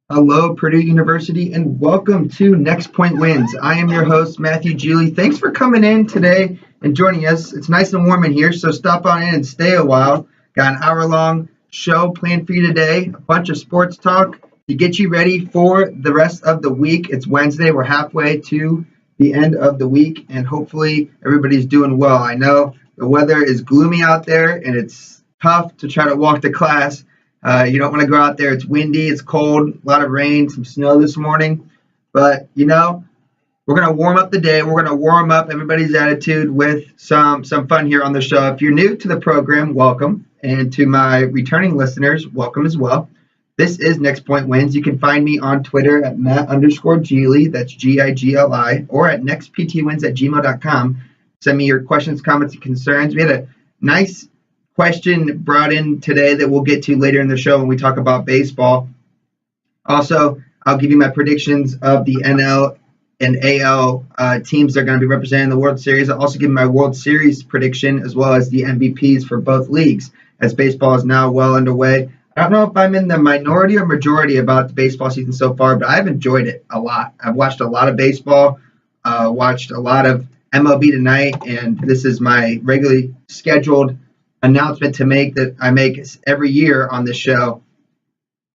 Hello, Purdue University, and welcome to Next Point Wins. I am your host, Matthew Geely. Thanks for coming in today and joining us. It's nice and warm in here, so stop on in and stay a while. Got an hour-long show planned for you today, a bunch of sports talk to get you ready for the rest of the week. It's Wednesday. We're halfway to the end of the week, and hopefully everybody's doing well. I know the weather is gloomy out there, and it's tough to try to walk to class. You don't want to go out there. It's windy, it's cold, a lot of rain, some snow this morning. But, we're going to warm up the day. We're going to warm up everybody's attitude with some fun here on the show. If you're new to the program, welcome. And to my returning listeners, welcome as well. This is Next Point Wins. You can find me on Twitter at Matt_Gili, that's Gigli, or at nextptwins@gmail.com. Send me your questions, comments, and concerns. We had a nice question brought in today that we'll get to later in the show when we talk about baseball. Also, I'll give you my predictions of the NL and AL teams that are going to be representing the World Series. I'll also give you my World Series prediction as well as the MVPs for both leagues as baseball is now well underway. I don't know if I'm in the minority or majority about the baseball season so far, but I've enjoyed it a lot. I've watched a lot of baseball, watched a lot of MLB Tonight, and this is my regularly scheduled announcement to make that I make every year on this show.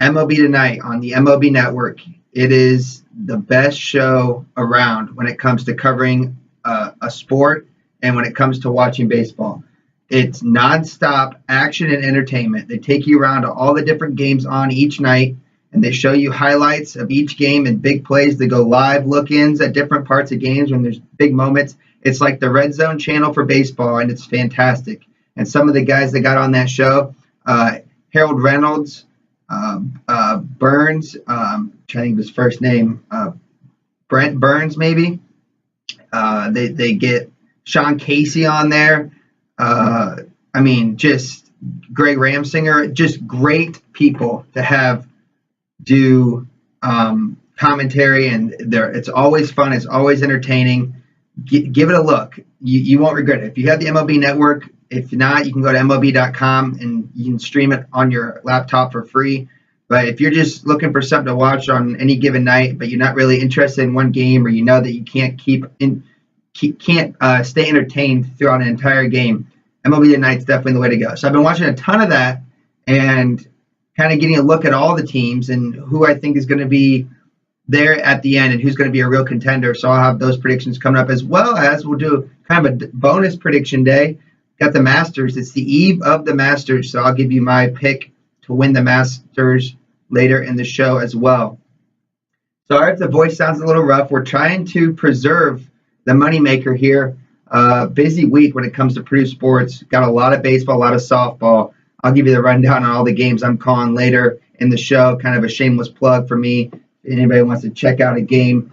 MLB Tonight on the MLB Network. It is the best show around when it comes to covering a sport and when it comes to watching baseball. It's nonstop action and entertainment. They take you around to all the different games on each night, and they show you highlights of each game and big plays. They go live look-ins at different parts of games when there's big moments. It's like the Red Zone channel for baseball, and it's fantastic. And some of the guys that got on that show, Harold Reynolds, Burns, trying to think of his first name, Brent Burns maybe. They get Sean Casey on there. Just Greg Ramsinger, just great people to have do commentary, and it's always fun. It's always entertaining. Give it a look. You won't regret it. If you have the MLB Network, if not, you can go to MLB.com and you can stream it on your laptop for free. But if you're just looking for something to watch on any given night, but you're not really interested in one game, or you know that you can't stay entertained throughout an entire game, MLB Tonight's definitely the way to go. So I've been watching a ton of that and kind of getting a look at all the teams and who I think is going to be there at the end and who's going to be a real contender. So I'll have those predictions coming up, as well as we'll do kind of a bonus prediction day. Got the Masters. It's the eve of the Masters, so I'll give you my pick to win the Masters later in the show as well. Sorry if the voice sounds a little rough. We're trying to preserve the moneymaker here. Busy week when it comes to Purdue sports. Got a lot of baseball, a lot of softball. I'll give you the rundown on all the games I'm calling later in the show. Kind of a shameless plug for me. If anybody wants to check out a game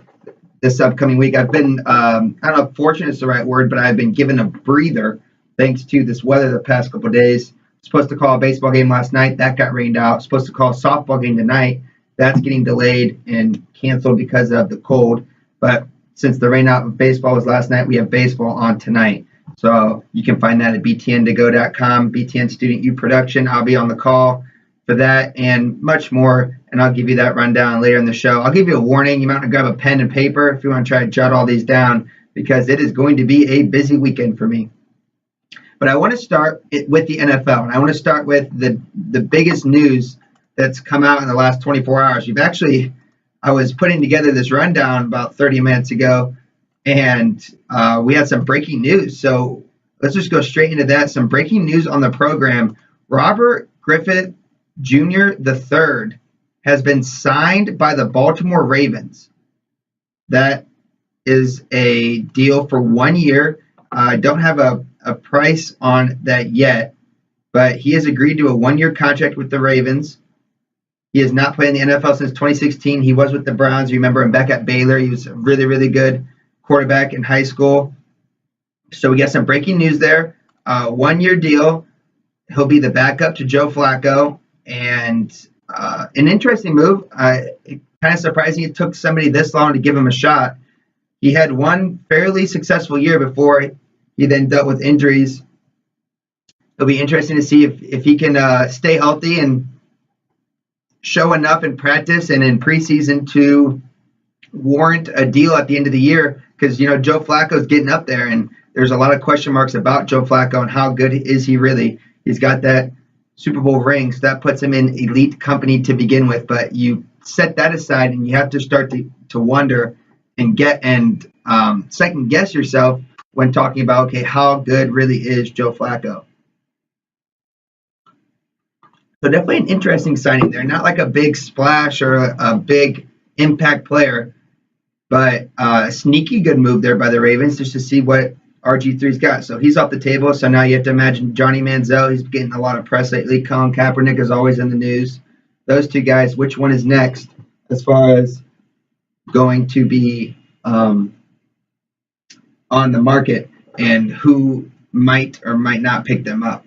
this upcoming week. I've been, I don't know if fortunate is the right word, but I've been given a breather thanks to this weather the past couple of days. Supposed to call a baseball game last night. That got rained out. Supposed to call a softball game tonight. That's getting delayed and canceled because of the cold. But since the rain out of baseball was last night, we have baseball on tonight. So you can find that at btntogo.com, BTN Student U Production. I'll be on the call for that and much more, and I'll give you that rundown later in the show. I'll give you a warning. You might want to grab a pen and paper if you want to try to jot all these down, because it is going to be a busy weekend for me. But I want to start with the NFL, and I want to start with the biggest news that's come out in the last 24 hours. I was putting together this rundown about 30 minutes ago, and we had some breaking news. So let's just go straight into that. Some breaking news on the program. Robert Griffith Jr. III has been signed by the Baltimore Ravens. That is a deal for 1 year. I don't have a price on that yet, but he has agreed to a 1-year contract with the Ravens. He has not played in the NFL since 2016. He was with the Browns. You remember him back at Baylor. He was a really, really good quarterback in high school. So we got some breaking news there. 1-year deal. He'll be the backup to Joe Flacco. And an interesting move. It kind of surprising it took somebody this long to give him a shot. He had one fairly successful year before he then dealt with injuries It'll be interesting to see if he can stay healthy and show enough in practice and in preseason to warrant a deal at the end of the year. Because Joe Flacco's getting up there, and there's a lot of question marks about Joe Flacco and how good is he really. He's got that Super Bowl ring, so that puts him in elite company to begin with. But you set that aside, and you have to start to wonder and second guess yourself when talking about, okay, how good really is Joe Flacco? So definitely an interesting signing there. Not like a big splash or a big impact player, but a sneaky good move there by the Ravens just to see what RG3's got. So he's off the table. So now you have to imagine Johnny Manziel. He's getting a lot of press lately. Colin Kaepernick is always in the news. Those two guys, which one is next as far as going to be on the market and who might or might not pick them up?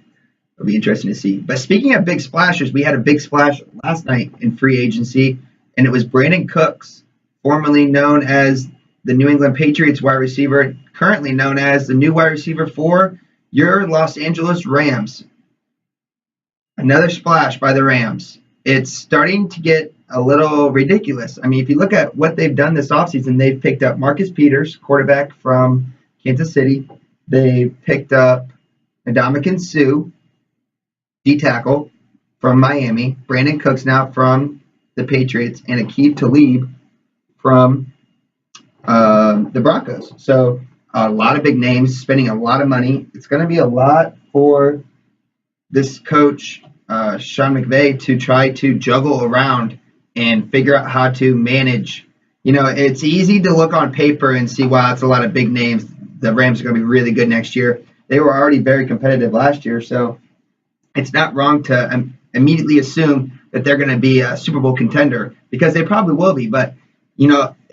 It'll be interesting to see. But speaking of big splashers, we had a big splash last night in free agency, and it was Brandon Cooks, formerly known as the New England Patriots wide receiver, currently known as the new wide receiver for your Los Angeles Rams. Another splash by the Rams. It's starting to get a little ridiculous. I mean, if you look at what they've done this offseason, they've picked up Marcus Peters, quarterback from Kansas City. They picked up Ndamukong Suh, D-tackle from Miami. Brandon Cooks now from the Patriots, and Aqib Talib from the Broncos. So a lot of big names, spending a lot of money. It's going to be a lot for this coach, Sean McVay, to try to juggle around and figure out how to manage. It's easy to look on paper and see, wow, it's a lot of big names. The Rams are going to be really good next year. They were already very competitive last year, so it's not wrong to immediately assume that they're going to be a Super Bowl contender, because they probably will be. But,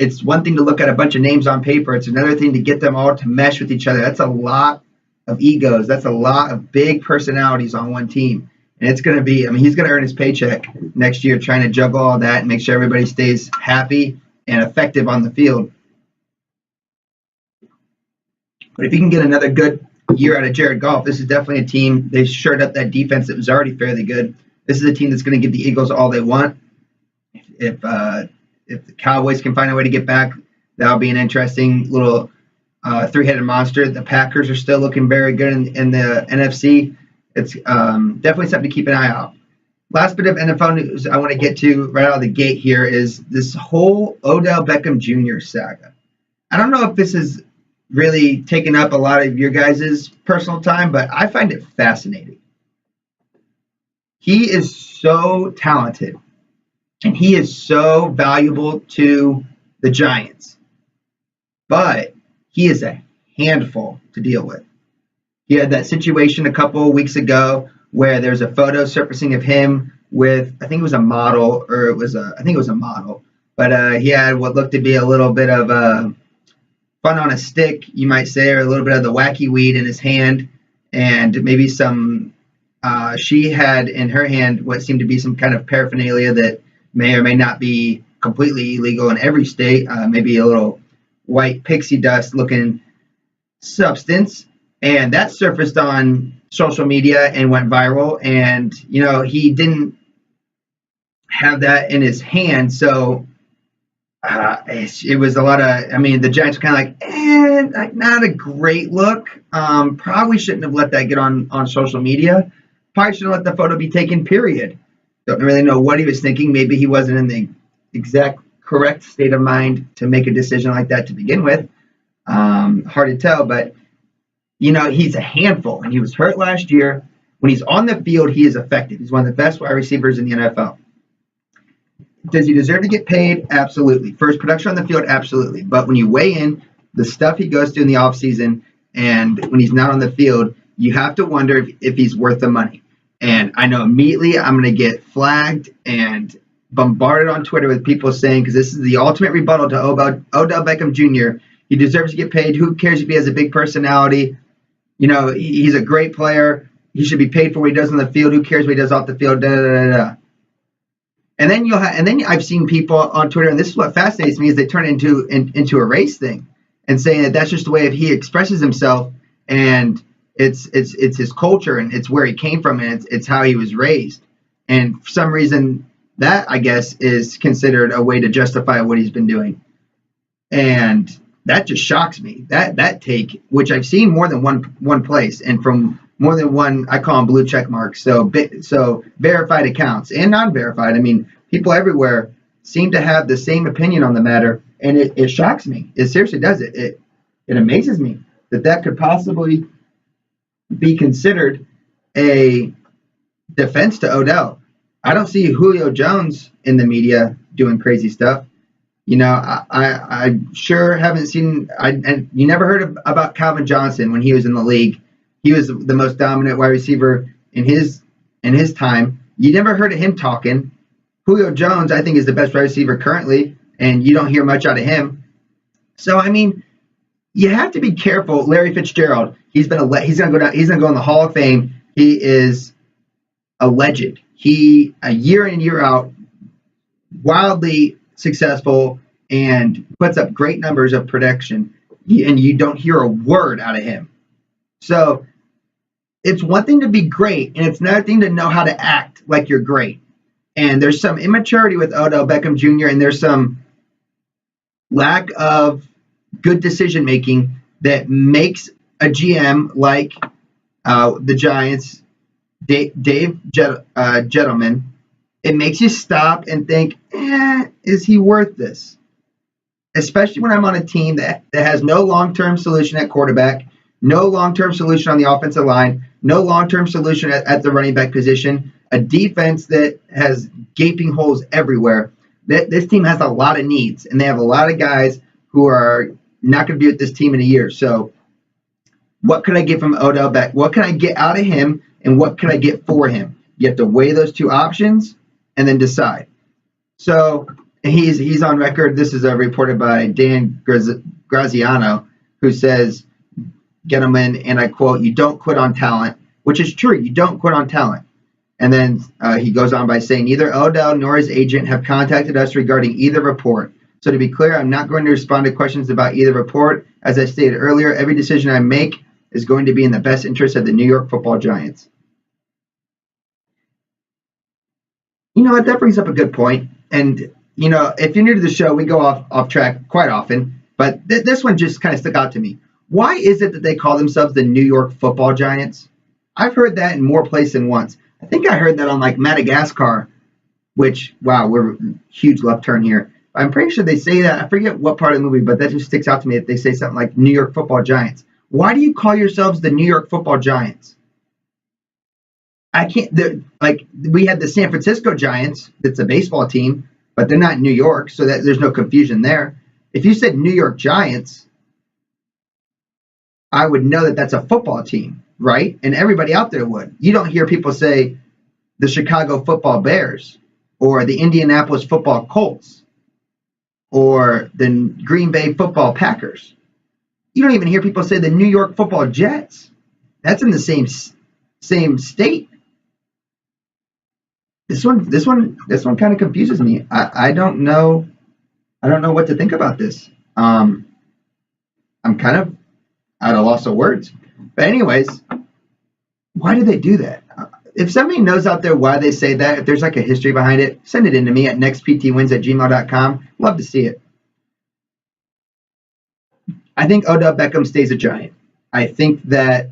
it's one thing to look at a bunch of names on paper. It's another thing to get them all to mesh with each other. That's a lot of egos. That's a lot of big personalities on one team. And it's going to be, he's going to earn his paycheck next year trying to juggle all that and make sure everybody stays happy and effective on the field. But if you can get another good year out of Jared Goff, this is definitely a team. They shored up that defense that was already fairly good. This is a team that's going to give the Eagles all they want. If the Cowboys can find a way to get back, that'll be an interesting little three-headed monster. The Packers are still looking very good in the NFC. It's definitely something to keep an eye out. Last bit of NFL news I want to get to right out of the gate here is this whole Odell Beckham Jr. saga. I don't know if this is really taking up a lot of your guys' personal time, but I find it fascinating. He is so talented, and he is so valuable to the Giants, but he is a handful to deal with. He had that situation a couple of weeks ago where there's a photo surfacing of him with, I think it was a model, but he had what looked to be a little bit of fun on a stick, you might say, or a little bit of the wacky weed in his hand, and maybe some, she had in her hand what seemed to be some kind of paraphernalia that may or may not be completely illegal in every state, maybe a little white pixie dust looking substance. And that surfaced on social media and went viral. And, he didn't have that in his hand. So it was a lot of, the Giants were kind of like, not a great look. Probably shouldn't have let that get on social media. Probably shouldn't let the photo be taken, period. Don't really know what he was thinking. Maybe he wasn't in the exact correct state of mind to make a decision like that to begin with. Hard to tell, but he's a handful, and he was hurt last year. When he's on the field, he is effective. He's one of the best wide receivers in the NFL. Does he deserve to get paid? Absolutely. For his production on the field, absolutely. But when you weigh in the stuff he goes through in the offseason and when he's not on the field, you have to wonder if he's worth the money. And I know immediately I'm going to get flagged and bombarded on Twitter with people saying, because this is the ultimate rebuttal to Odell Beckham Jr., he deserves to get paid. Who cares if he has a big personality? He's a great player. He should be paid for what he does on the field. Who cares what he does off the field? Da, da, da, da. And then I've seen people on Twitter, and this is what fascinates me, is they turn it into a race thing and saying that that's just the way he expresses himself, and It's his culture, and it's where he came from, and it's how he was raised. And for some reason, that, I guess, is considered a way to justify what he's been doing. And that just shocks me. That take, which I've seen more than one place, and from more than one, I call them blue check marks. So verified accounts and non-verified. I mean, people everywhere seem to have the same opinion on the matter, and it shocks me. It seriously does. It amazes me that could possibly be considered a defense to Odell. I don't see Julio Jones in the media doing crazy stuff. You know, I sure haven't seen. And you never heard about Calvin Johnson when he was in the league. He was the most dominant wide receiver in his time. You never heard of him talking. Julio Jones, I think, is the best wide receiver currently, and you don't hear much out of him. So I mean, you have to be careful. Larry Fitzgerald, he's gonna go down. He's gonna go in the Hall of Fame. He is a legend. He, a year in and year out, wildly successful and puts up great numbers of production, and you don't hear a word out of him. So it's one thing to be great, and it's another thing to know how to act like you're great. And there's some immaturity with Odell Beckham Jr., and there's some lack of good decision making that makes a GM like the Giants, Dave Gettleman. It makes you stop and think, is he worth this? Especially when I'm on a team that has no long-term solution at quarterback, no long-term solution on the offensive line, no long-term solution at the running back position, a defense that has gaping holes everywhere. This team has a lot of needs, and they have a lot of guys who are not going to be with this team in a year. So what could I get from Odell Beckham? What can I get out of him, and what can I get for him? You have to weigh those two options and then decide. So he's on record. This is reported by Dan Graziano, who says, gentlemen, and I quote, "You don't quit on talent," which is true. You don't quit on talent. And then he goes on by saying, "Neither Odell nor his agent have contacted us regarding either report. So to be clear, I'm not going to respond to questions about either report. As I stated earlier, every decision I make is going to be in the best interest of the New York Football Giants." You know what? That brings up a good point. And, you know, if you're new to the show, we go off track quite often. But this one just kind of stuck out to me. Why is it that they call themselves the New York Football Giants? I've heard that in more places than once. I think I heard that on, like, Madagascar, which, wow, we're huge left turn here. I'm pretty sure they say that. I forget what part of the movie, but that just sticks out to me that they say something like New York Football Giants. Why do you call yourselves the New York Football Giants? I can't, like, we had the San Francisco Giants, that's a baseball team, but they're not in New York, so that there's no confusion there. If you said New York Giants, I would know that that's a football team, right? And everybody out there would. You don't hear people say the Chicago Football Bears or the Indianapolis Football Colts or the Green Bay Football Packers. You don't even hear people say the New York Football Jets. That's in the same state. This one kind of confuses me. I don't know what to think about this. I'm kind of at a loss of words. But anyways, why do they do that? If somebody knows out there why they say that, if there's like a history behind it, send it in to me at nextptwins@gmail.com. Love to see it. I think Odell Beckham stays a Giant. I think that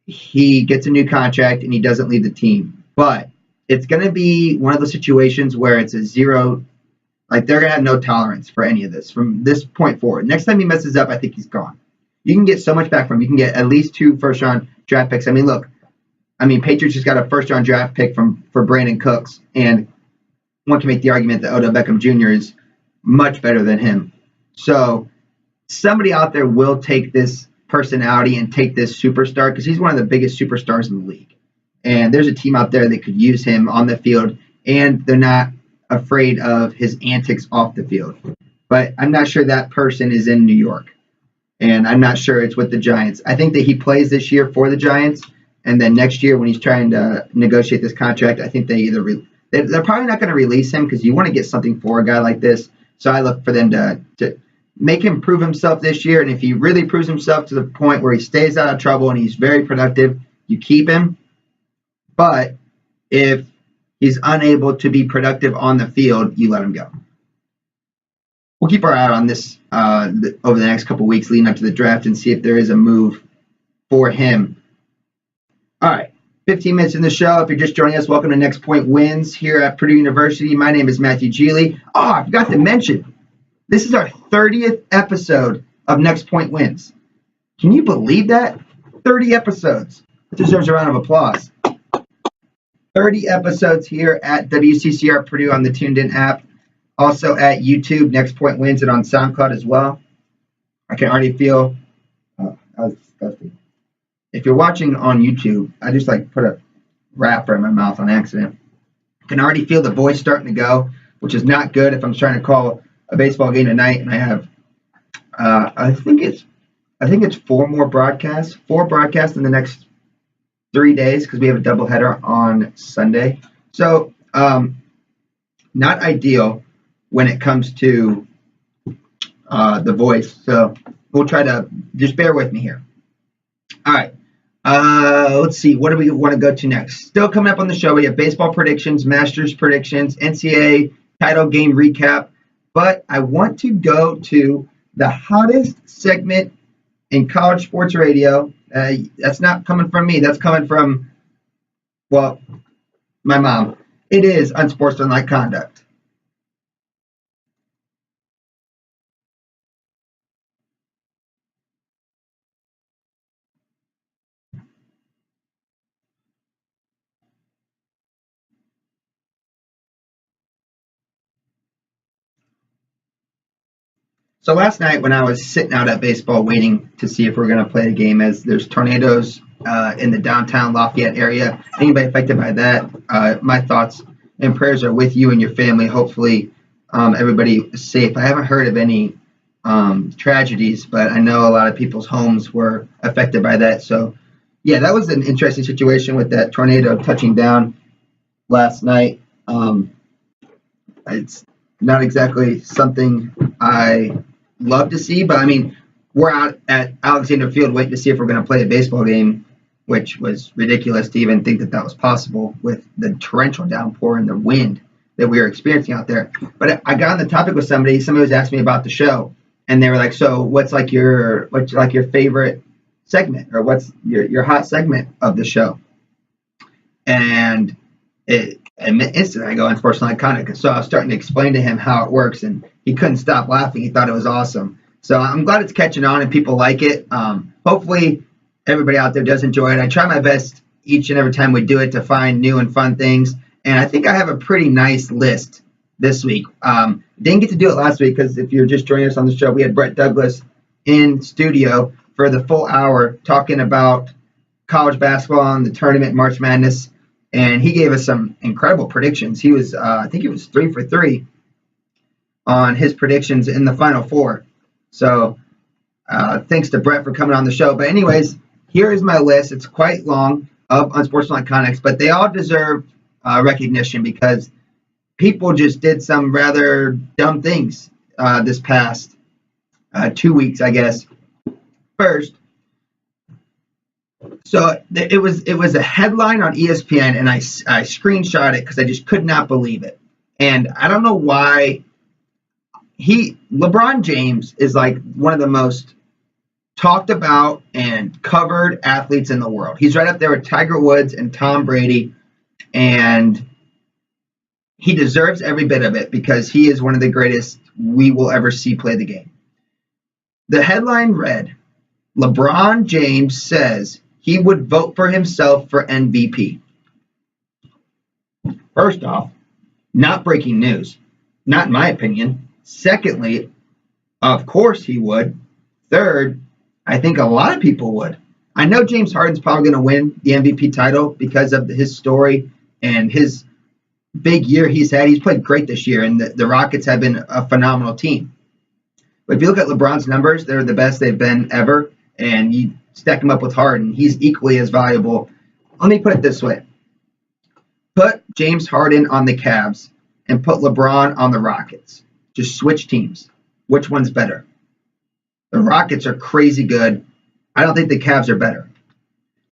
he gets a new contract and he doesn't leave the team. But it's going to be one of those situations where it's a zero, like they're going to have no tolerance for any of this from this point forward. Next time he messes up, I think he's gone. You can get so much back from him. You can get at least 2 first-round draft picks. I mean, look, Patriots just got a first-round draft pick for Brandon Cooks, and one can make the argument that Odell Beckham Jr. is much better than him. So somebody out there will take this personality and take this superstar because he's one of the biggest superstars in the league. And there's a team out there that could use him on the field, and they're not afraid of his antics off the field. But I'm not sure that person is in New York, and I'm not sure it's with the Giants. I think that he plays this year for the Giants, and then next year when he's trying to negotiate this contract, I think they're probably not going to release him because you want to get something for a guy like this. So I look for them to make him prove himself this year. And if he really proves himself to the point where he stays out of trouble and he's very productive, you keep him. But if he's unable to be productive on the field, you let him go. We'll keep our eye on this over the next couple of weeks leading up to the draft and see if there is a move for him. All right, 15 minutes in the show. If you're just joining us, welcome to Next Point Wins here at Purdue University. My name is Matthew Geely. Oh, I forgot to mention, this is our 30th episode of Next Point Wins. Can you believe that? 30 episodes. It deserves a round of applause. 30 episodes here at WCCR Purdue on the Tuned In app. Also at YouTube, Next Point Wins, and on SoundCloud as well. I can already feel, that was disgusting. If you're watching on YouTube, I just put a wrapper in my mouth on accident. I can already feel the voice starting to go, which is not good if I'm trying to call a baseball game tonight, and I have, I think it's four broadcasts in the next 3 days because we have a doubleheader on Sunday. So, not ideal when it comes to the voice. So we'll try to just bear with me here. All right. Let's see. What do we want to go to next? Still coming up on the show, we have baseball predictions, Masters predictions, NCAA title game recap. But I want to go to the hottest segment in college sports radio. That's not coming from me. That's coming from, well, my mom. It is Unsportsmanlike Conduct. So last night when I was sitting out at baseball waiting to see if we're going to play a game, as there's tornadoes in the downtown Lafayette area, anybody affected by that, my thoughts and prayers are with you and your family. Hopefully everybody is safe. I haven't heard of any tragedies, but I know a lot of people's homes were affected by that. So yeah, that was an interesting situation with that tornado touching down last night. It's not exactly something I love to see, but I mean, we're out at Alexander Field waiting to see if we're going to play a baseball game, which was ridiculous to even think that that was possible with the torrential downpour and the wind that we were experiencing out there. But I got on the topic with somebody was asking me about the show, and they were like, so what's your favorite segment, or what's your hot segment of the show? And instantly I go, Unsportsmanlike Conduct. So I was starting to explain to him how it works, and he couldn't stop laughing. He thought it was awesome. So I'm glad it's catching on and people like it. Hopefully everybody out there does enjoy it. I try my best each and every time we do it to find new and fun things. And I think I have a pretty nice list this week. Didn't get to do it last week because if you're just joining us on the show, we had Brett Douglas in studio for the full hour talking about college basketball and the tournament, March Madness. And he gave us some incredible predictions. He was, I think he was 3 for 3 on his predictions in the Final Four. So thanks to Brett for coming on the show. But anyways, here is my list. It's quite long of Unsportsmanlike Conducts, but they all deserve recognition because people just did some rather dumb things this past 2 weeks, I guess. First, so it was a headline on ESPN, and I screenshot it because I just could not believe it. And I don't know why LeBron James is like one of the most talked about and covered athletes in the world. He's right up there with Tiger Woods and Tom Brady, and he deserves every bit of it because he is one of the greatest we will ever see play the game. The headline read, LeBron James says he would vote for himself for MVP. First off, not breaking news. Not in my opinion. Secondly, of course he would. Third, I think a lot of people would. I know James Harden's probably going to win the MVP title because of his story and his big year he's had. He's played great this year, and the Rockets have been a phenomenal team. But if you look at LeBron's numbers, they're the best they've been ever, and you stack him up with Harden, he's equally as valuable. Let me put it this way. Put James Harden on the Cavs and put LeBron on the Rockets. Just switch teams. Which one's better? The Rockets are crazy good. I don't think the Cavs are better.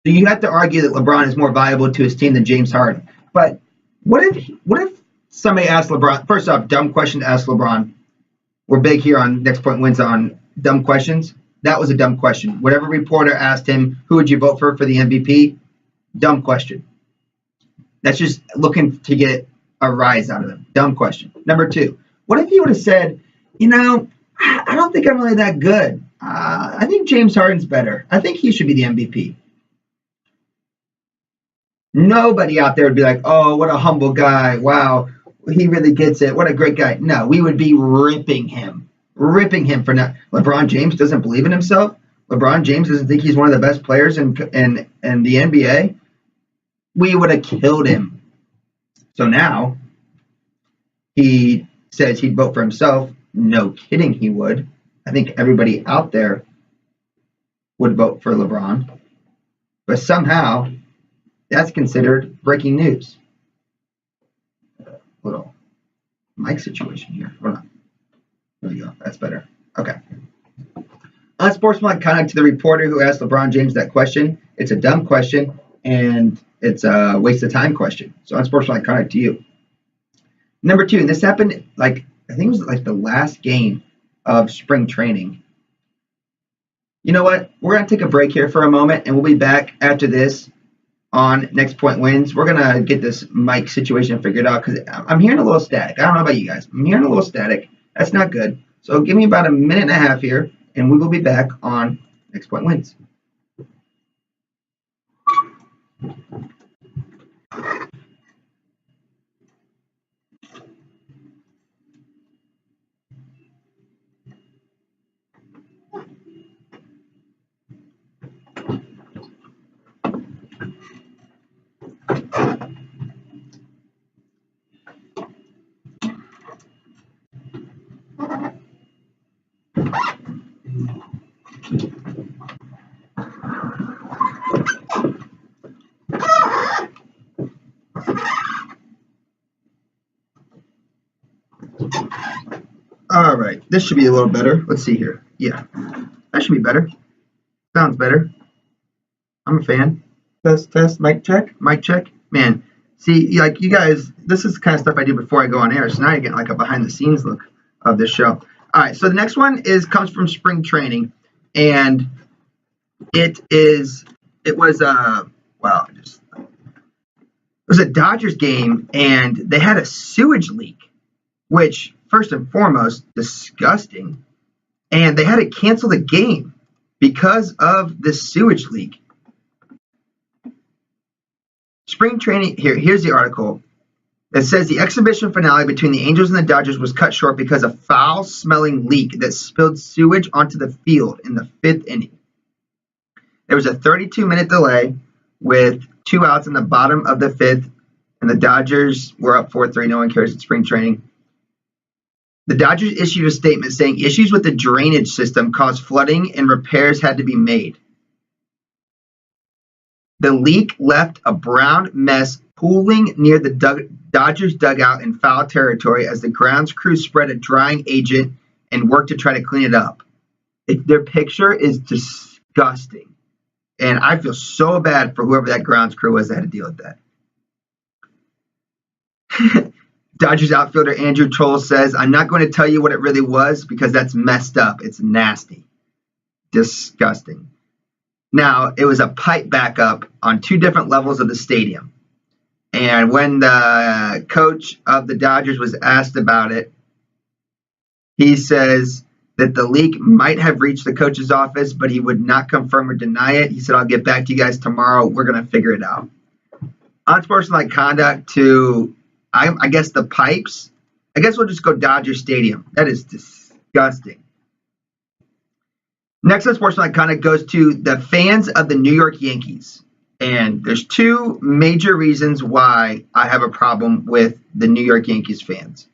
So you have to argue that LeBron is more valuable to his team than James Harden. But what if somebody asked LeBron? First off, dumb question to ask LeBron. We're big here on Next Point Wins on dumb questions. That was a dumb question. Whatever reporter asked him, who would you vote for the MVP? Dumb question. That's just looking to get a rise out of him. Dumb question. Number two, what if he would have said, I don't think I'm really that good. I think James Harden's better. I think he should be the MVP. Nobody out there would be like, oh, what a humble guy. Wow, he really gets it. What a great guy. No, we would be ripping him for not. LeBron James doesn't believe in himself. LeBron James doesn't think he's one of the best players in the NBA. We would have killed him. So now he says he'd vote for himself. No kidding, he would. I think everybody out there would vote for LeBron. But somehow that's considered breaking news. Little mic situation here. Hold on. There we go. That's better. Okay. Unsportsmanlike conduct to the reporter who asked LeBron James that question. It's a dumb question, and it's a waste of time question. So unsportsmanlike conduct to you. Number two, and this happened I think it was the last game of spring training. You know what? We're going to take a break here for a moment, and we'll be back after this on Next Point Wins. We're going to get this mic situation figured out because I'm hearing a little static. I don't know about you guys. I'm hearing a little static. That's not good. So give me about a minute and a half here, and we will be back on Next Point Wins. All right, this should be a little better. Let's see here. Yeah, that should be better. Sounds better. I'm a fan. Test, mic check, mic check. Man, see, like you guys, this is the kind of stuff I do before I go on air. So now you're getting like a behind the scenes look of this show. All right, so the next one comes from spring training, and it was a Dodgers game, and they had a sewage leak, which first and foremost, disgusting. And they had to cancel the game because of the sewage leak. Spring training, here's the article. It says the exhibition finale between the Angels and the Dodgers was cut short because of foul-smelling leak that spilled sewage onto the field in the fifth inning. There was a 32-minute delay with 2 outs in the bottom of the fifth, and the Dodgers were up 4-3. No one cares. It's spring training. The Dodgers issued a statement saying issues with the drainage system caused flooding and repairs had to be made. The leak left a brown mess pooling near the Dodgers dugout in foul territory as the grounds crew spread a drying agent and worked to try to clean it up. Their picture is disgusting. And I feel so bad for whoever that grounds crew was that had to deal with that. Dodgers outfielder Andrew Troll says, I'm not going to tell you what it really was because that's messed up. It's nasty. Disgusting. Now, it was a pipe backup on 2 different levels of the stadium. And when the coach of the Dodgers was asked about it, he says that the leak might have reached the coach's office, but he would not confirm or deny it. He said, I'll get back to you guys tomorrow. We're going to figure it out. Unsportsmanlike conduct to, I guess, the pipes. I guess we'll just go Dodger Stadium. That is disgusting. Next unsportsmanlike conduct goes to the fans of the New York Yankees. And there's 2 major reasons why I have a problem with the New York Yankees fans.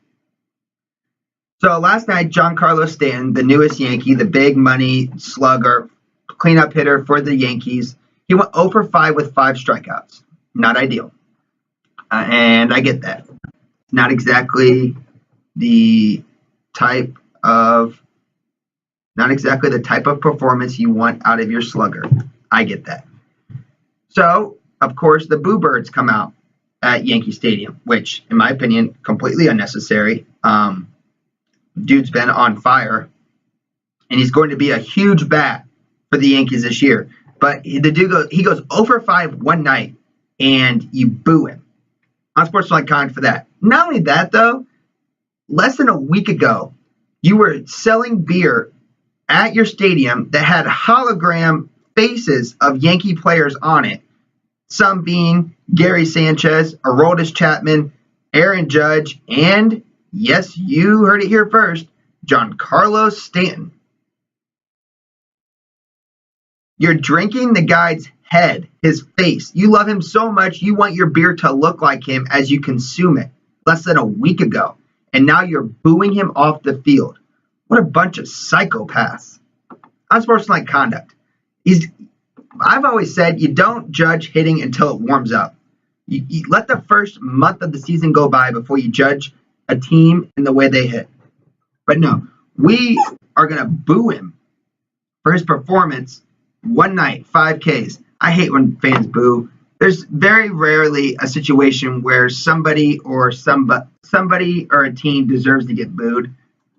So last night, Giancarlo Stanton, the newest Yankee, the big money slugger, cleanup hitter for the Yankees, he went 0 for 5 with 5 strikeouts. Not ideal. And I get that. Not exactly the type of Not exactly the type of performance you want out of your slugger. I get that. So, of course, the Boo Birds come out at Yankee Stadium, which, in my opinion, completely unnecessary. Dude's been on fire, and he's going to be a huge bat for the Yankees this year. But the dude goes 0 for 5 one night, and you boo him. Unsportsmanlike conduct for that. Not only that, though, less than a week ago, you were selling beer at your stadium that had hologram faces of Yankee players on it. Some being Gary Sanchez, Aroldis Chapman, Aaron Judge, and, yes, you heard it here first, Giancarlo Stanton. You're drinking the guy's head, his face. You love him so much, you want your beer to look like him as you consume it less than a week ago. And now you're booing him off the field. What a bunch of psychopaths. Unsportsmanlike conduct. I've always said you don't judge hitting until it warms up. You let the first month of the season go by before you judge a team in the way they hit. But no, we are going to boo him for his performance one night, 5 Ks. I hate when fans boo. There's very rarely a situation where somebody or a team deserves to get booed.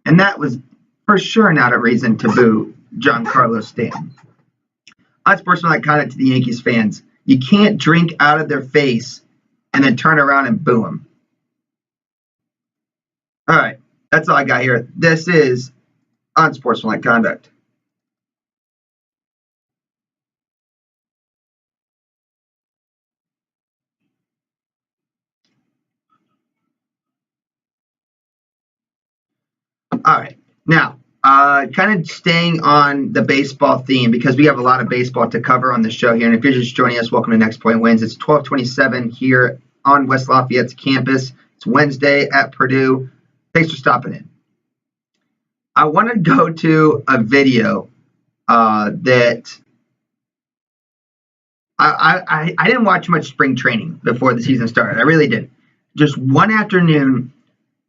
And that was for sure not a reason to boo Giancarlo Stanton. Unsportsmanlike conduct to the Yankees fans. You can't drink out of their face and then turn around and boo them. All right, that's all I got here. This is unsportsmanlike conduct. All right, now, kind of staying on the baseball theme because we have a lot of baseball to cover on the show here. And if you're just joining us, welcome to Next Point Wins. It's 12:27 here on West Lafayette's campus. It's Wednesday at Purdue. Thanks for stopping in. I want to go to a video that I didn't watch much spring training before the season started. I really did. Just one afternoon,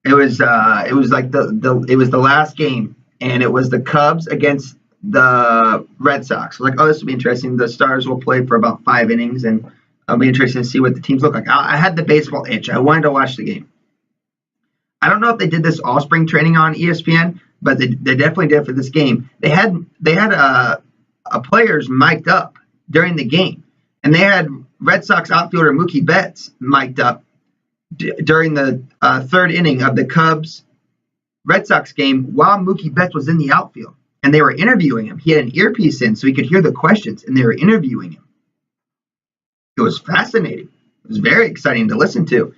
it was like the last game, and it was the Cubs against the Red Sox. I was like, oh, this will be interesting. The Stars will play for about 5 innings, and it'll be interesting to see what the teams look like. I had the baseball itch. I wanted to watch the game. I don't know if they did this all spring training on ESPN, but they definitely did for this game. They had players mic'd up during the game, and they had Red Sox outfielder Mookie Betts mic'd up during the 3rd inning of the Cubs-Red Sox game while Mookie Betts was in the outfield, and they were interviewing him. He had an earpiece in so he could hear the questions, and they were interviewing him. It was fascinating. It was very exciting to listen to.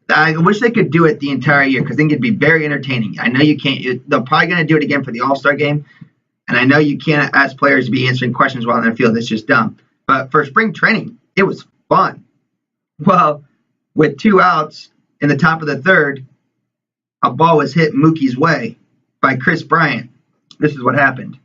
I wish they could do it the entire year because I think it'd be very entertaining. I know you can't. They're probably going to do it again for the All-Star game, and I know you can't ask players to be answering questions while in their field. It's just dumb. But for spring training, it was fun. Well, with 2 outs in the top of the 3rd, a ball was hit Mookie's way by Chris Bryant. This is what happened.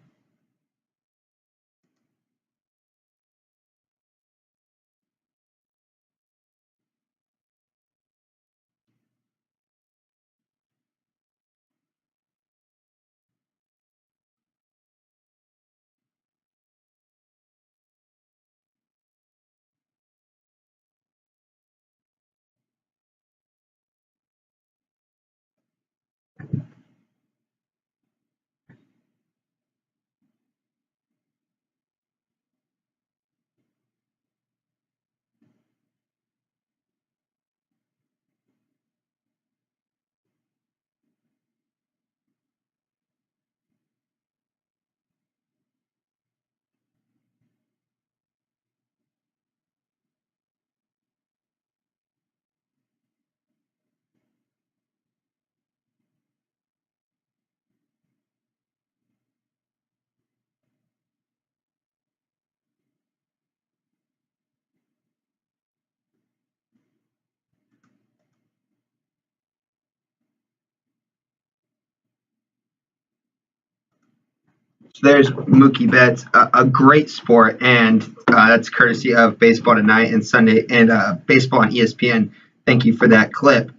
So there's Mookie Betts, a great sport, and that's courtesy of Baseball Tonight and Sunday and Baseball on ESPN. Thank you for that clip.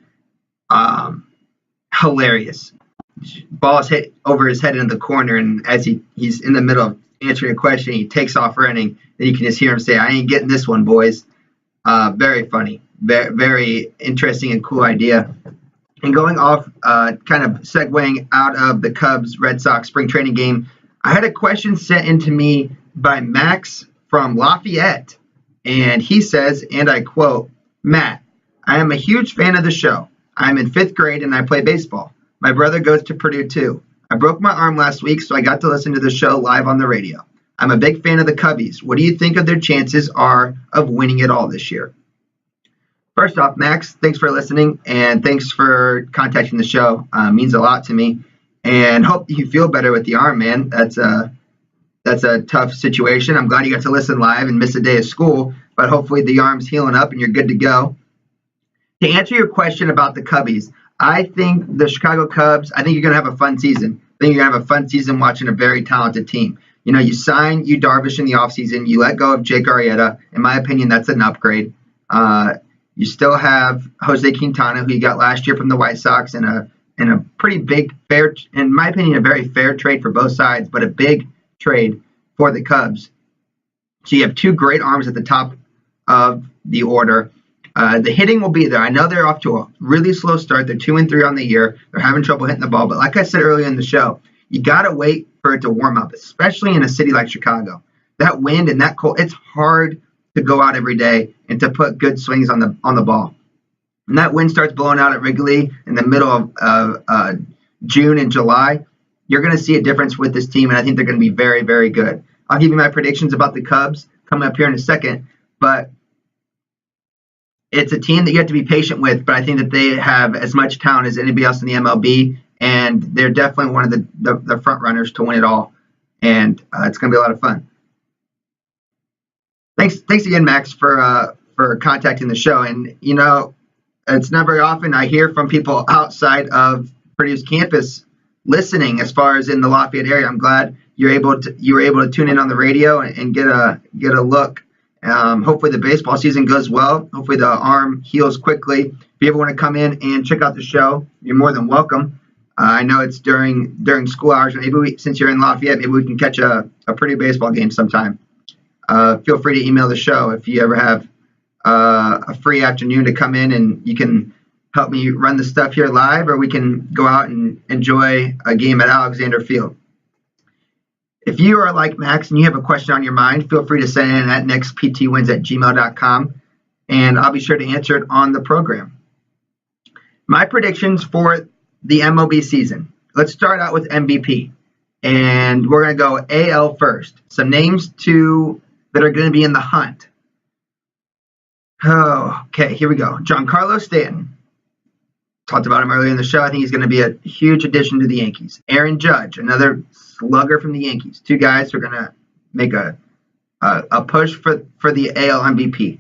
Hilarious. ball's hit over his head into the corner, and as he's in the middle of answering a question, he takes off running. Then you can just hear him say, "I ain't getting this one, boys." Very funny, very, very interesting and cool idea. And going off, kind of segueing out of the Cubs Red Sox spring training game, I had a question sent in to me by Max from Lafayette, and he says, and I quote, "Matt, I am a huge fan of the show. I'm in 5th grade and I play baseball. My brother goes to Purdue too. I broke my arm last week, so I got to listen to the show live on the radio. I'm a big fan of the Cubbies. What do you think of their chances are of winning it all this year?" First off, Max, thanks for listening and thanks for contacting the show. Means a lot to me, and hope you feel better with the arm, man. That's a tough situation. I'm glad you got to listen live and miss a day of school, but hopefully the arm's healing up and you're good to go. To answer your question about the Cubbies, I think the Chicago Cubs, I think you're going to have a fun season. I think you're going to have a fun season watching a very talented team. You know, you sign Yu Darvish in the offseason. You let go of Jake Arrieta. In my opinion, that's an upgrade. You still have Jose Quintana, who you got last year from the White Sox, and a pretty big, fair, in my opinion, a very fair trade for both sides, but a big trade for the Cubs. So you have 2 great arms at the top of the order. The hitting will be there. I know they're off to a really slow start. They're 2-3 on the year. They're having trouble hitting the ball. But like I said earlier in the show, you got to wait for it to warm up, especially in a city like Chicago. That wind and that cold, it's hard to go out every day and to put good swings on the ball. When that wind starts blowing out at Wrigley in the middle of June and July, you're going to see a difference with this team, and I think they're going to be very, very good. I'll give you my predictions about the Cubs coming up here in a second, but it's a team that you have to be patient with, but I think that they have as much talent as anybody else in the MLB, and they're definitely one of the front runners to win it all, and it's going to be a lot of fun. Thanks again, Max, for contacting the show. And you know, it's not very often I hear from people outside of Purdue's campus listening. As far as in the Lafayette area, I'm glad you were able to tune in on the radio and get a look. Hopefully the baseball season goes well. Hopefully the arm heals quickly. If you ever want to come in and check out the show, you're more than welcome. I know it's during school hours. Maybe since you're in Lafayette, maybe we can catch a Purdue baseball game sometime. Feel free to email the show if you ever have a free afternoon to come in, and you can help me run the stuff here live, or we can go out and enjoy a game at Alexander Field. If you are like Max and you have a question on your mind, feel free to send it in at nextptwins@gmail.com, and I'll be sure to answer it on the program. My predictions for the MLB season. Let's start out with MVP, and we're going to go AL first. Some names that are going to be in the hunt. Oh, okay, here we go. Giancarlo Stanton. Talked about him earlier in the show. I think he's going to be a huge addition to the Yankees. Aaron Judge, another slugger from the Yankees. 2 guys who are going to make a push for the AL MVP.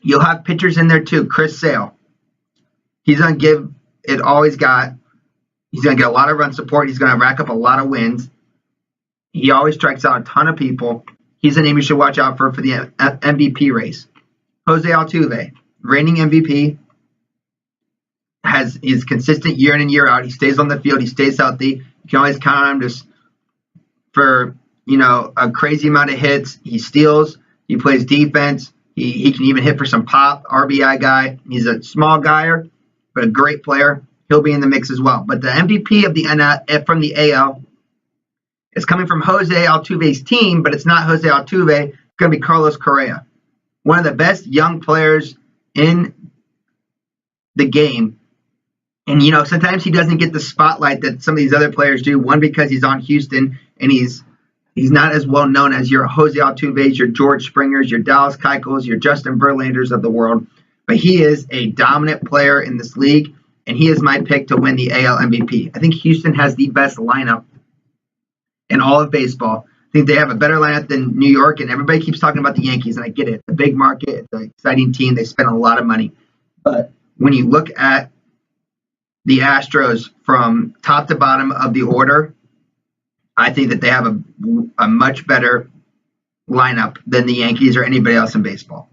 You'll have pitchers in there too. Chris Sale. He's going to give it all he's got. He's going to get a lot of run support. He's going to rack up a lot of wins. He always strikes out a ton of people. He's a name you should watch out for the MVP race. Jose Altuve, reigning MVP, is consistent year in and year out. He stays on the field. He stays healthy. You can always count on him just for, a crazy amount of hits. He steals. He plays defense. He can even hit for some pop. RBI guy. He's a small guy, but a great player. He'll be in the mix as well. But the MVP of from the AL is coming from Jose Altuve's team, but it's not Jose Altuve. It's going to be Carlos Correa, one of the best young players in the game. And, sometimes he doesn't get the spotlight that some of these other players do. One, because he's on Houston, and he's not as well known as your Jose Altuve's, your George Springers, your Dallas Keuchels, your Justin Verlanders of the world. But he is a dominant player in this league, and he is my pick to win the AL MVP. I think Houston has the best lineup in all of baseball. I think they have a better lineup than New York, and everybody keeps talking about the Yankees, and I get it. It's a big market. It's an exciting team. They spend a lot of money. But when you look at the Astros from top to bottom of the order, I think that they have a much better lineup than the Yankees or anybody else in baseball.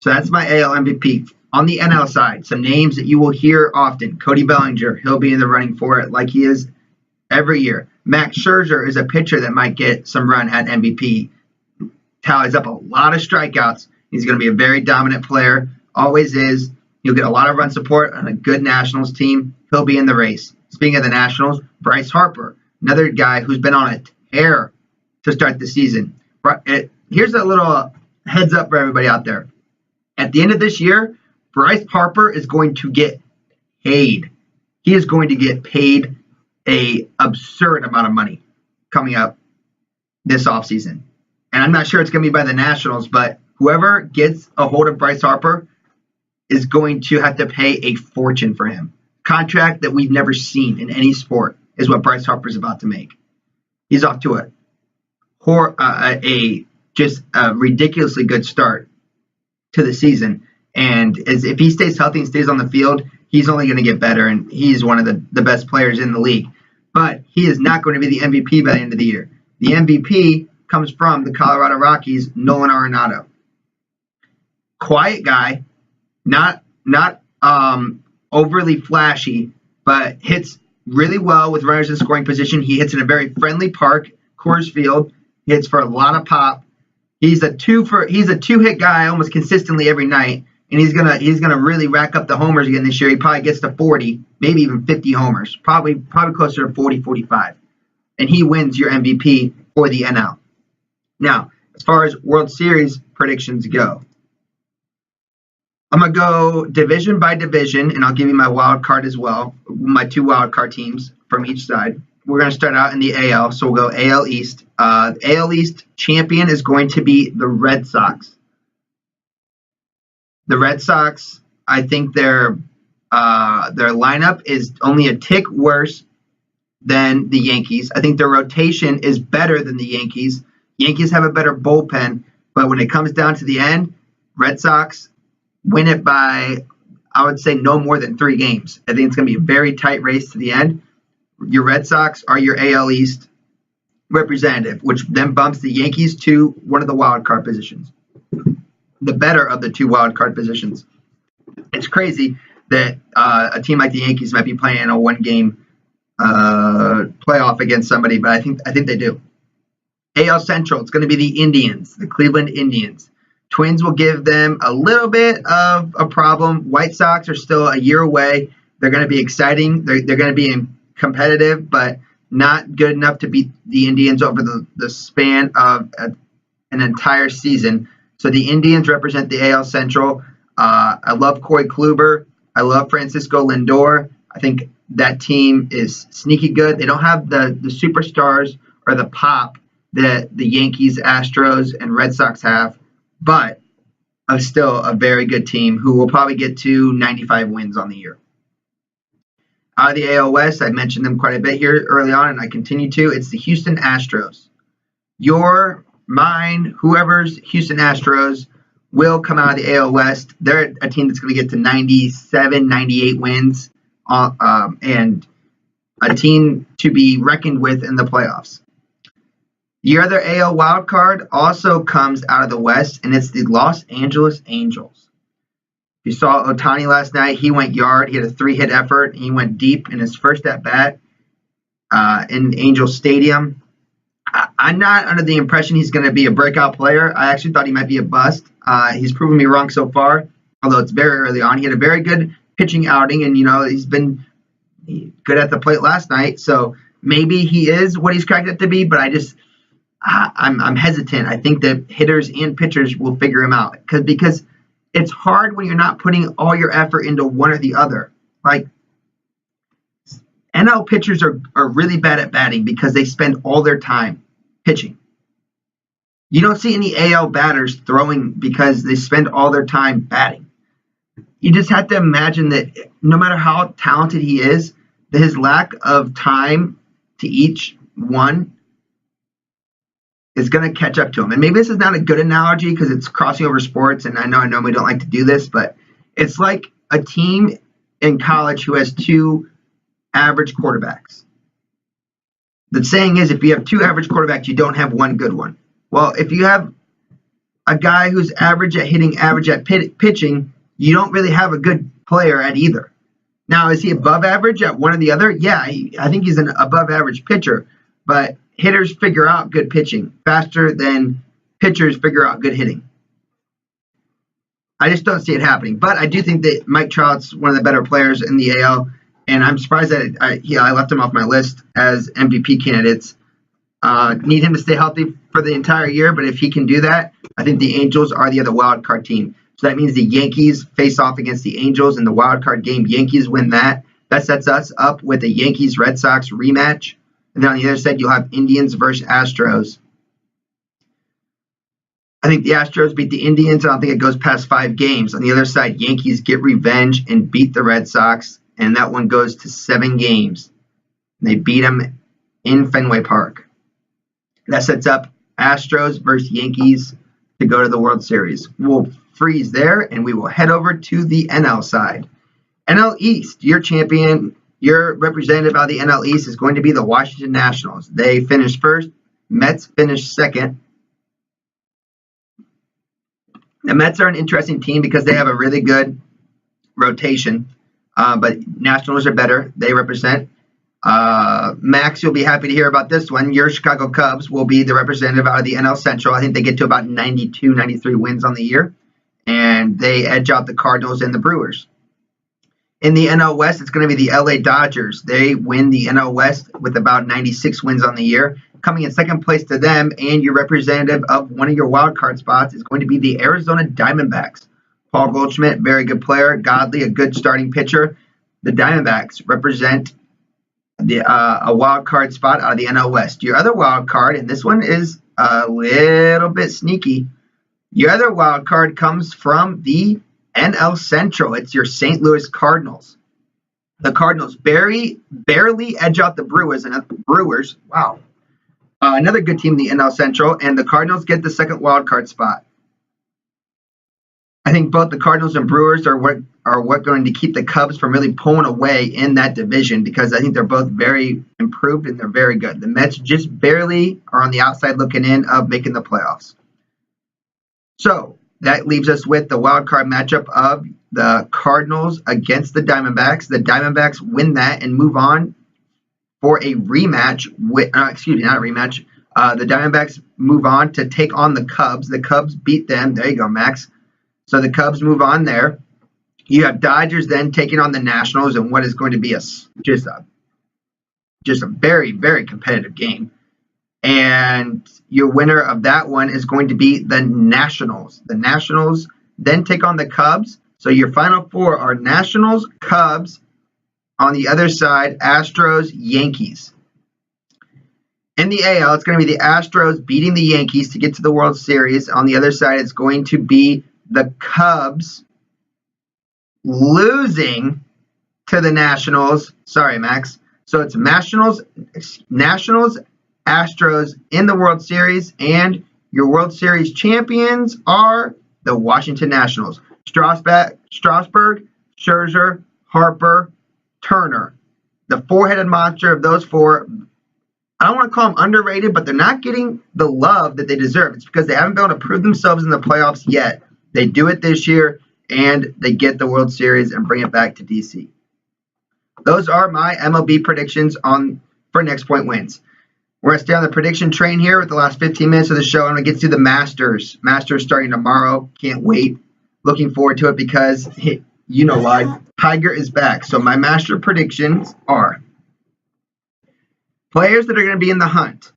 So that's my AL MVP. On the NL side, some names that you will hear often. Cody Bellinger, he'll be in the running for it like he is every year. Max Scherzer is a pitcher that might get some run at MVP. Tallies up a lot of strikeouts. He's going to be a very dominant player. Always is. He'll get a lot of run support on a good Nationals team. He'll be in the race. Speaking of the Nationals, Bryce Harper, another guy who's been on a tear to start the season. Here's a little heads up for everybody out there. At the end of this year, Bryce Harper is going to get paid. He is going to get paid an absurd amount of money coming up this offseason. And I'm not sure it's going to be by the Nationals, but whoever gets a hold of Bryce Harper is going to have to pay a fortune for him. Contract that we've never seen in any sport is what Bryce Harper is about to make. He's off to just a ridiculously good start to the season. And if he stays healthy and stays on the field, he's only going to get better, and he's one of the best players in the league. But he is not going to be the MVP by the end of the year. The MVP comes from the Colorado Rockies, Nolan Arenado. Quiet guy, not overly flashy, but hits really well with runners in scoring position. He hits in a very friendly park, Coors Field. He hits for a lot of pop. He's a two-hit guy almost consistently every night, and he's gonna really rack up the homers again this year. He probably gets to 40, maybe even 50 homers, probably closer to 40, 45, and he wins your MVP for the NL. Now, as far as World Series predictions go, I'm going to go division by division, and I'll give you my wild card as well, my 2 wild card teams from each side. We're going to start out in the AL, so we'll go AL East. The AL East champion is going to be the Red Sox. The Red Sox, I think their lineup is only a tick worse than the Yankees. I think their rotation is better than the Yankees. Yankees have a better bullpen, but when it comes down to the end, Red Sox win it by, I would say, no more than 3 games. I think it's going to be a very tight race to the end. Your Red Sox are your AL East representative, which then bumps the Yankees to one of the wild card positions, the better of the 2 wild card positions. It's crazy that a team like the Yankees might be playing a 1-game playoff against somebody, but I think they do. AL Central, it's going to be the Indians, the Cleveland Indians. Twins will give them a little bit of a problem. White Sox are still a year away. They're going to be exciting. They're going to be competitive, but not good enough to beat the Indians over the span of an entire season. So the Indians represent the AL Central. I love Corey Kluber. I love Francisco Lindor. I think that team is sneaky good. They don't have the superstars or the pop that the Yankees, Astros, and Red Sox have, but still a very good team who will probably get to 95 wins on the year. Out of the AL West, I mentioned them quite a bit here early on, and I continue to. It's the Houston Astros. Mine, whoever's Houston Astros will come out of the AL West. They're a team that's going to get to 97, 98 wins, and a team to be reckoned with in the playoffs. Your other AL wild card also comes out of the West, and it's the Los Angeles Angels. You saw Ohtani last night. He went yard. He had a 3-hit effort. He went deep in his first at-bat in Angel Stadium. I'm not under the impression he's going to be a breakout player. I actually thought he might be a bust. He's proven me wrong so far, although it's very early on. He had a very good pitching outing, and, he's been good at the plate last night. So maybe he is what he's cracked it to be, but I'm hesitant. I think that hitters and pitchers will figure him out because it's hard when you're not putting all your effort into one or the other. Like, NL pitchers are really bad at batting because they spend all their time pitching. You don't see any AL batters throwing because they spend all their time batting. You just have to imagine that no matter how talented he is, that his lack of time to each one is going to catch up to him. And maybe this is not a good analogy because it's crossing over sports, and I know we don't like to do this, but it's like a team in college who has 2 average quarterbacks. The saying is, if you have 2 average quarterbacks, you don't have 1 good one. Well, if you have a guy who's average at hitting, average at pitching, you don't really have a good player at either. Now, is he above average at one or the other? Yeah, I think he's an above average pitcher, but hitters figure out good pitching faster than pitchers figure out good hitting. I just don't see it happening. But I do think that Mike Trout's one of the better players in the AL, and I'm surprised that I left him off my list as MVP candidates. Need him to stay healthy for the entire year, but if he can do that, I think the Angels are the other wild card team. So that means the Yankees face off against the Angels in the wild card game. Yankees win that. That sets us up with a Yankees-Red Sox rematch. And then on the other side, you'll have Indians versus Astros. I think the Astros beat the Indians. I don't think it goes past 5 games. On the other side, Yankees get revenge and beat the Red Sox, and that one goes to 7 games. They beat them in Fenway Park. That sets up Astros versus Yankees to go to the World Series. We'll freeze there, and we will head over to the NL side. NL East, your champion, your representative out of the NL East is going to be the Washington Nationals. They finished first. Mets finished second. The Mets are an interesting team because they have a really good rotation, but Nationals are better. They represent. Max, you'll be happy to hear about this one. Your Chicago Cubs will be the representative out of the NL Central. I think they get to about 92, 93 wins on the year, and they edge out the Cardinals and the Brewers. In the NL West, it's going to be the LA Dodgers. They win the NL West with about 96 wins on the year. Coming in second place to them, and your representative of one of your wild card spots is going to be the Arizona Diamondbacks. Paul Goldschmidt, very good player. Godley, a good starting pitcher. The Diamondbacks represent a wild card spot out of the NL West. Your other wild card, and this one is a little bit sneaky. Your other wild card comes from the NL Central. It's your St. Louis Cardinals. The Cardinals barely edge out the Brewers, wow. Another good team in the NL Central, and the Cardinals get the second wild card spot. I think both the Cardinals and Brewers are what going to keep the Cubs from really pulling away in that division, because I think they're both very improved and they're very good. The Mets just barely are on the outside looking in of making the playoffs. So that leaves us with the wild card matchup of the Cardinals against the Diamondbacks. The Diamondbacks win that and move on for a rematch. Not a rematch. The Diamondbacks move on to take on the Cubs. The Cubs beat them. There you go, Max. So the Cubs move on there. You have Dodgers then taking on the Nationals in what is going to be just a very, very competitive game. And your winner of that one is going to be the Nationals. The Nationals then take on the Cubs. So your final four are Nationals, Cubs. On the other side, Astros, Yankees. In the AL, it's going to be the Astros beating the Yankees to get to the World Series. On the other side, it's going to be the Cubs losing to the Nationals. Sorry, Max. So it's Nationals, Astros in the World Series, and your World Series champions are the Washington Nationals. Strasburg, Scherzer, Harper, Turner. The four-headed monster of those four, I don't want to call them underrated, but they're not getting the love that they deserve. It's because they haven't been able to prove themselves in the playoffs yet. They do it this year, and they get the World Series and bring it back to DC. Those are my MLB predictions for Next Point Wins. We're going to stay on the prediction train here with the last 15 minutes of the show. I'm going to get to the Masters. Masters starting tomorrow. Can't wait. Looking forward to it because, you know why, Tiger is back. So my Master predictions are players that are going to be in the hunt: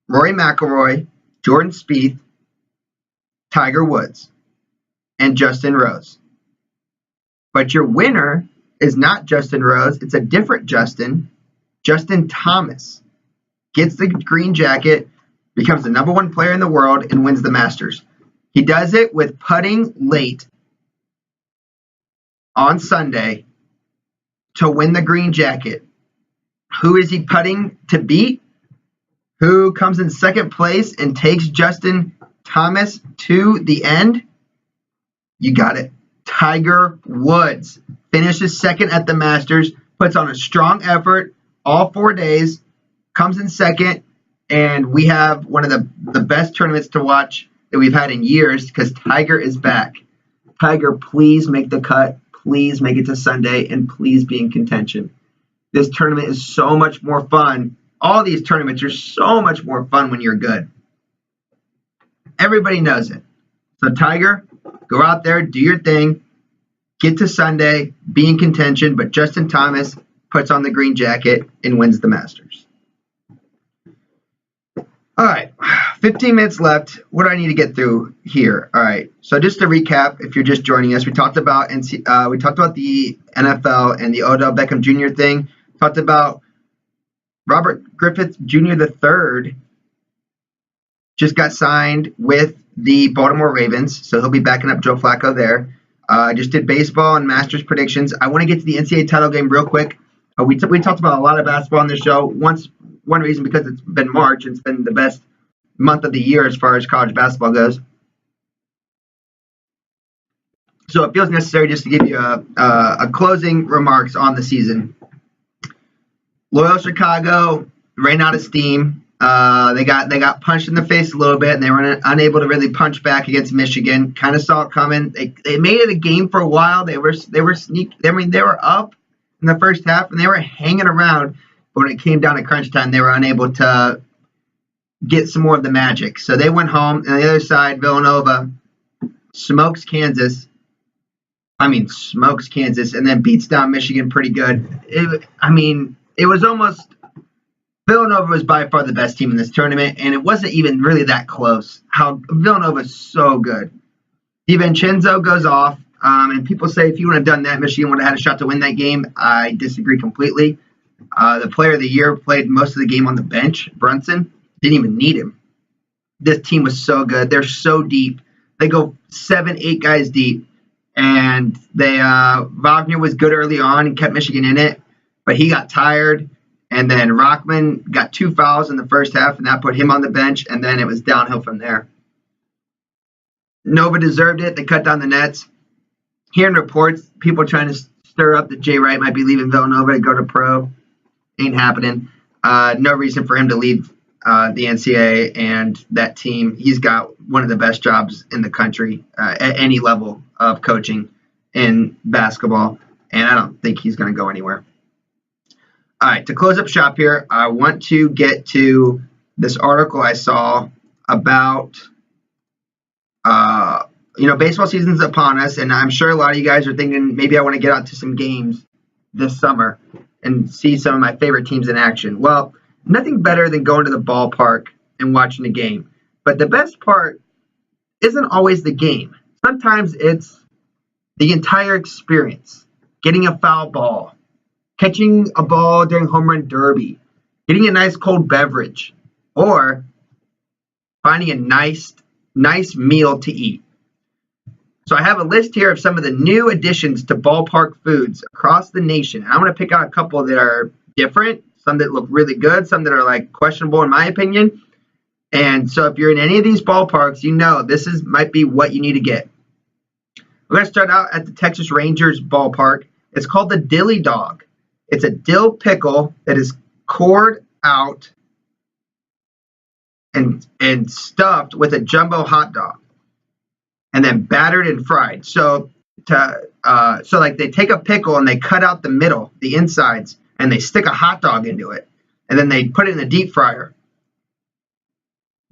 Rory McIlroy, Jordan Spieth, Tiger Woods, and Justin Rose. But your winner is not Justin Rose. It's a different Justin. Justin Thomas gets the green jacket, becomes the #1 player in the world, and wins the Masters. He does it with putting late on Sunday to win the green jacket. Who is he putting to beat? Who comes in second place and takes Justin Thomas to the end? You got it. Tiger Woods finishes second at the Masters, puts on a strong effort all 4 days, comes in second, and we have one of the best tournaments to watch that we've had in years because Tiger is back. Tiger, please make the cut. please make it to Sunday and please be in contention. This tournament is so much more fun. All these tournaments are so much more fun when you're good. Everybody knows it. So Tiger, go out there, do your thing, get to Sunday, be in contention, but Justin Thomas puts on the green jacket and wins the Masters. All right, 15 minutes left. What do I need to get through here? All right, so just to recap, if you're just joining us, we talked about the NFL and the Odell Beckham Jr. thing. Talked about Robert Griffith Jr. III just got signed with the Baltimore Ravens, so he'll be backing up Joe Flacco there. Just did baseball and Masters predictions. I want to get to the NCAA title game real quick. We talked about a lot of basketball on the show. One reason because it's been March. It's been the best month of the year as far as college basketball goes. So it feels necessary just to give you a closing remarks on the season. Loyal Chicago ran out of steam. They got punched in the face a little bit, and they were unable to really punch back against Michigan. Kind of saw it coming. They made it a game for a while. They were sneaky. I mean, they were up in the first half, and they were hanging around. But when it came down to crunch time, they were unable to get some more of the magic. So they went home. And on the other side, Villanova smokes Kansas, and then beats down Michigan pretty good. It was almost – Villanova was by far the best team in this tournament, and it wasn't even really that close. Villanova is so good. DiVincenzo goes off, and people say if he would have done that, Michigan would have had a shot to win that game. I disagree completely. The player of the year played most of the game on the bench. Brunson didn't even need him. This team was so good. They're so deep. They go 7-8 guys deep. And Wagner was good early on and kept Michigan in it, but he got tired. And then Rockman got 2 fouls in the first half, and that put him on the bench. And then it was downhill from there. Nova deserved it. They cut down the nets. Hearing reports, people trying to stir up that Jay Wright might be leaving Villanova to go to pro. Ain't happening. No reason for him to leave the NCAA and that team. He's got one of the best jobs in the country at any level of coaching in basketball, and I don't think he's going to go anywhere. All right, to close up shop here, I want to get to this article I saw about, baseball season's upon us, and I'm sure a lot of you guys are thinking maybe I want to get out to some games this summer and see some of my favorite teams in action. Well, nothing better than going to the ballpark and watching a game. But the best part isn't always the game. Sometimes it's the entire experience. Getting a foul ball, catching a ball during home run derby, getting a nice cold beverage, or finding a nice meal to eat. So I have a list here of some of the new additions to ballpark foods across the nation. I'm going to pick out a couple that are different, some that look really good, some that are like questionable in my opinion. And so if you're in any of these ballparks, this might be what you need to get. We're going to start out at the Texas Rangers ballpark. It's called the Dilly Dog. It's a dill pickle that is cored out and stuffed with a jumbo hot dog, and then battered and fried. So they take a pickle and they cut out the middle, the insides, and they stick a hot dog into it, and then they put it in the deep fryer.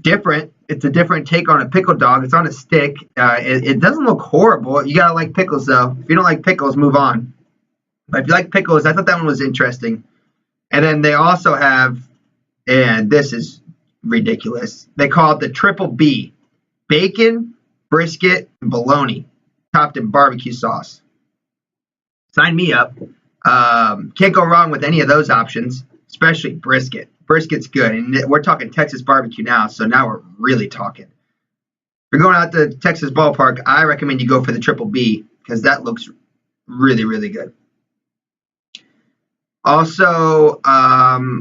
Different. It's a different take on a pickle dog. It's on a stick. It doesn't look horrible. You gotta like pickles though. If you don't like pickles, move on. But if you like pickles, I thought that one was interesting. And then they also have, and this is ridiculous, they call it the Triple B: bacon, brisket, and bologna, topped in barbecue sauce. Sign me up. Can't go wrong with any of those options, especially brisket. Brisket's good, and we're talking Texas barbecue now, so now we're really talking. If you're going out to Texas ballpark, I recommend you go for the Triple B because that looks really, really good. Also,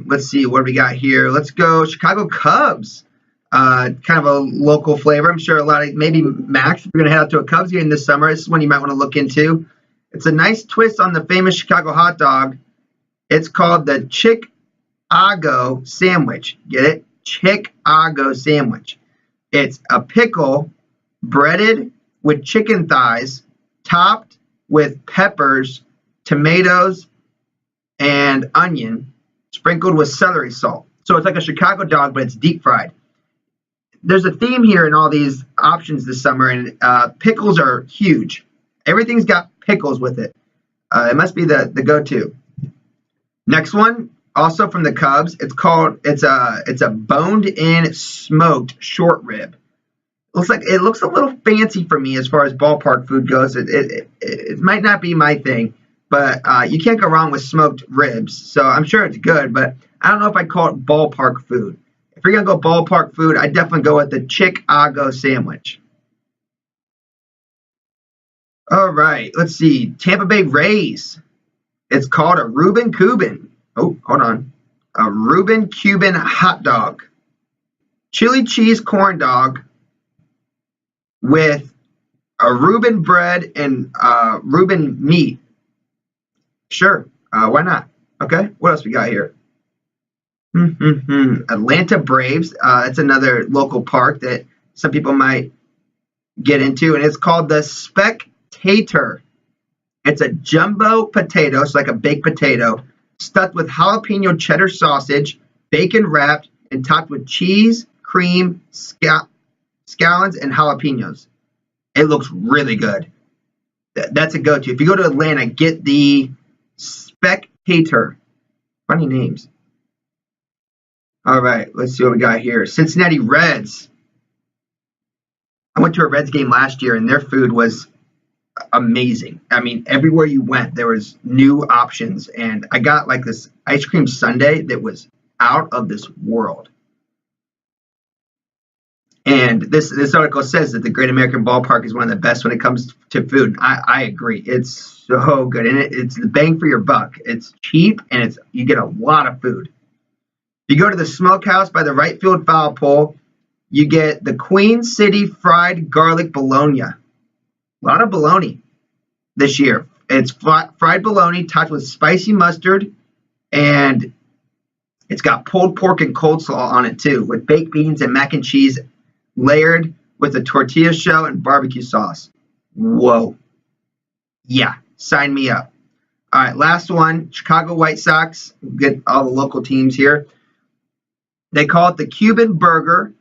let's see, what do we got here? Let's go Chicago Cubs. Kind of a local flavor. I'm sure maybe Max, if you're going to head out to a Cubs game this summer, this is one you might want to look into. It's a nice twist on the famous Chicago hot dog. It's called the Chick-A-Go sandwich. Get it? Chick-A-Go sandwich. It's a pickle breaded with chicken thighs, topped with peppers, tomatoes, and onion, sprinkled with celery salt. So it's like a Chicago dog, but it's deep fried. There's a theme here in all these options this summer, and pickles are huge. Everything's got pickles with it. It must be the go-to. Next one, also from the Cubs. It's a boned-in smoked short rib. It looks a little fancy for me as far as ballpark food goes. It might not be my thing, but you can't go wrong with smoked ribs. So I'm sure it's good, but I don't know if I'd call it ballpark food. If you're gonna go ballpark food, I'd definitely go with the Chicago sandwich. All right, let's see. Tampa Bay Rays. It's called a Reuben Cuban. Oh, hold on. A Reuben Cuban hot dog. Chili cheese corn dog with a Reuben bread and Reuben meat. Sure, why not? Okay, what else we got here? Atlanta Braves. That's another local park that some people might get into, and it's called the Spectator. It's a jumbo potato, it's like a baked potato, stuffed with jalapeno cheddar sausage, bacon wrapped, and topped with cheese, cream, scallions, and jalapenos. It looks really good. That's a go-to. If you go to Atlanta, get the Spectator. Funny names. All right, let's see what we got here. Cincinnati Reds. I went to a Reds game last year, and their food was amazing. I mean, everywhere you went, there was new options, and I got like this ice cream sundae that was out of this world. And this article says that the Great American Ballpark is one of the best when it comes to food. I agree. It's so good, and it's the bang for your buck. It's cheap, and you get a lot of food. If you go to the Smokehouse by the right field foul pole, you get the Queen City Fried Garlic Bologna. A lot of bologna this year. It's fried bologna topped with spicy mustard, and it's got pulled pork and cold slaw on it too, with baked beans and mac and cheese layered with a tortilla shell and barbecue sauce. Whoa. Yeah, sign me up. All right, last one, Chicago White Sox. We'll get all the local teams here. They call it the Cuban burger,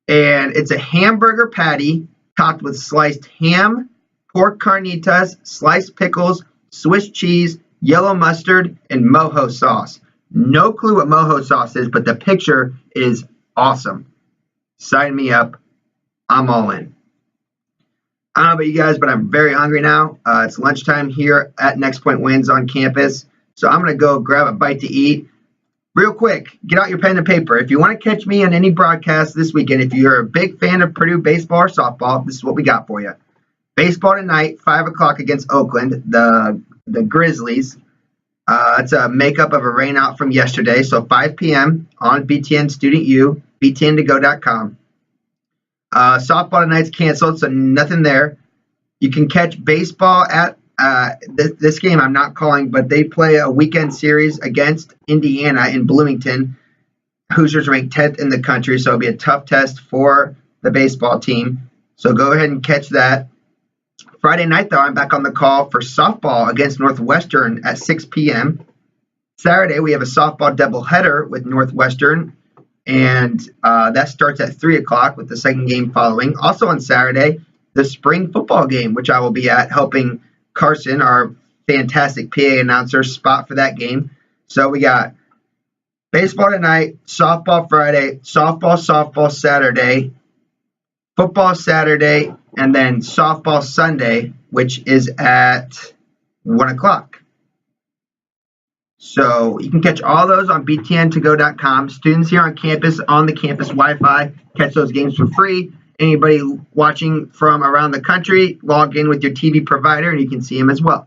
and it's a hamburger patty topped with sliced ham, pork carnitas, sliced pickles, Swiss cheese, yellow mustard, and mojo sauce. No clue what mojo sauce is, but the picture is awesome. Sign me up. I'm all in. I don't know about you guys, but I'm very hungry now. It's lunchtime here at Next Point Wins on campus, so I'm going to go grab a bite to eat. Real quick, get out your pen and paper. If you want to catch me on any broadcast this weekend, if you're a big fan of Purdue baseball or softball, this is what we got for you. Baseball tonight, 5 o'clock against Oakland, the Grizzlies. It's a makeup of a rainout from yesterday, so 5 p.m. on BTN Student U, btn2go.com. Softball tonight's canceled, so nothing there. You can catch baseball at this game I'm not calling, but they play a weekend series against Indiana in Bloomington. Hoosiers ranked 10th in the country, so it'll be a tough test for the baseball team. So go ahead and catch that. Friday night, though, I'm back on the call for softball against Northwestern at 6 p.m. Saturday, we have a softball doubleheader with Northwestern, and that starts at 3 o'clock with the second game following. Also on Saturday, the spring football game, which I will be at helping Carson, our fantastic PA announcer, spot for that game. So we got baseball tonight, softball Friday, softball Saturday, football Saturday, and then softball Sunday, which is at 1 o'clock. So you can catch all those on btn2go.com. Students here on campus, on the campus Wi-Fi, catch those games for free. Anybody watching from around the country, log in with your TV provider and you can see them as well.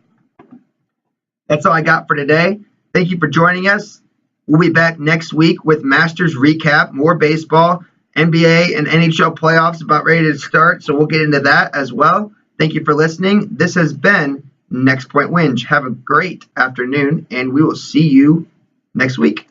That's all I got for today. Thank you for joining us. We'll be back next week with Masters recap, more baseball, NBA and NHL playoffs about ready to start, so we'll get into that as well. Thank you for listening. This has been Next Point Winge. Have a great afternoon, and we will see you next week.